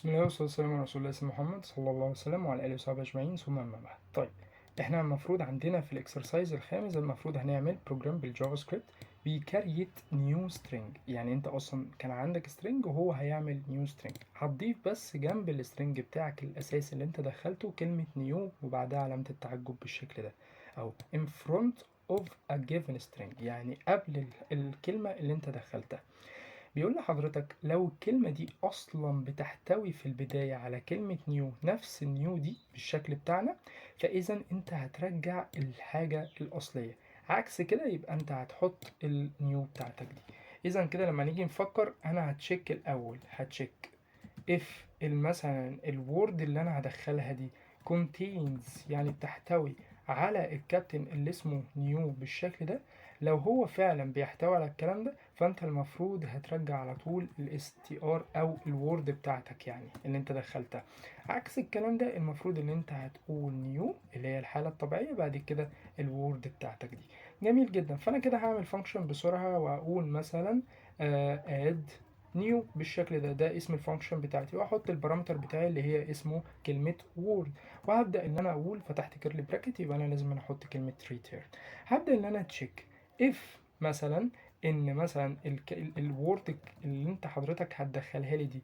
بسم الله والصلاة والسلام على رسول الله سيدنا محمد صلى الله عليه وسلم وعلى آله وصحبه أجمعين ثم أما بعد. طيب، احنا المفروض عندنا في الاكسرسايز الخامس المفروض هنعمل بروجرام بالجافا سكريبت بيكريت نيو سترينج. يعني انت اصلا كان عندك سترينج وهو هيعمل نيو سترينج، هتضيف بس جنب السترينج بتاعك الاساسي اللي انت دخلته كلمة نيو وبعدها علامة التعجب بالشكل ده، او in front of a given string، يعني قبل الكلمة اللي انت دخلتها. بيقول لحضرتك لو الكلمة دي أصلا بتحتوي في البداية على كلمة نيو، نفس النيو دي بالشكل بتاعنا، فإذا أنت هترجع الحاجة الأصلية. عكس كده يبقى أنت هتحط النيو بتاعتك دي. إذا كده لما نيجي نفكر أنا هتشيك الأول، هتشيك if مثلا الوورد اللي أنا هدخلها دي contains، يعني بتحتوي على الكابتن اللي اسمه نيو بالشكل ده. لو هو فعلا بيحتوي على الكلام ده فانت المفروض هترجع على طول الاستي ار او الوورد بتاعتك يعني اللي انت دخلتها. عكس الكلام ده المفروض ان انت هتقول نيو اللي هي الحالة الطبيعية، بعد كده الوورد بتاعتك دي. جميل جدا. فانا كده هعمل فانكشن بسرعة واقول مثلا اد نيو بالشكل ده، ده اسم الفانكشن بتاعتي، واحط البارامتر بتاعي اللي هي اسمه كلمة وورد، وهبدأ ان انا اقول فتحت كيرلي براكت يبقى انا لازم احط كلمة ريتيرن. هبدأ ان انا تشيك if مثلا ان مثلا الوورد اللي انت حضرتك هتدخلها لي دي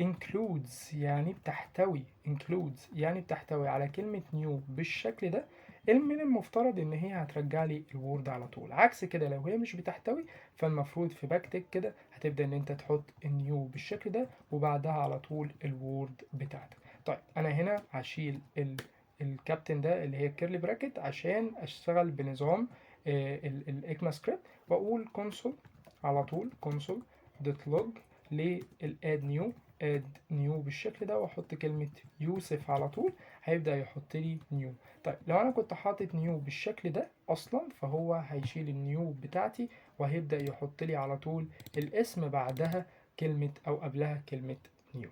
includes، يعني بتحتوي includes يعني بتحتوي على كلمة new بالشكل ده، من المفترض ان هي هترجع لي الوورد على طول. عكس كده لو هي مش بتحتوي فالمفروض في باكتك كده هتبدأ ان انت تحط النيو بالشكل ده وبعدها على طول الوورد بتاعتك. طيب انا هنا هشيل الكابتن ده اللي هي الكيرلي براكت عشان اشتغل بنظام الاكما سكريبت، واقول كونسول على طول كونسول دوت لوج للاد نيو، اد نيو بالشكل ده، واحط كلمة يوسف على طول، هيبدأ يحط لي نيو. طيب لو انا كنت حاطط نيو بالشكل ده اصلا فهو هيشيل النيو بتاعتي وهيبدأ يحط لي على طول الاسم بعدها كلمة او قبلها كلمة نيو.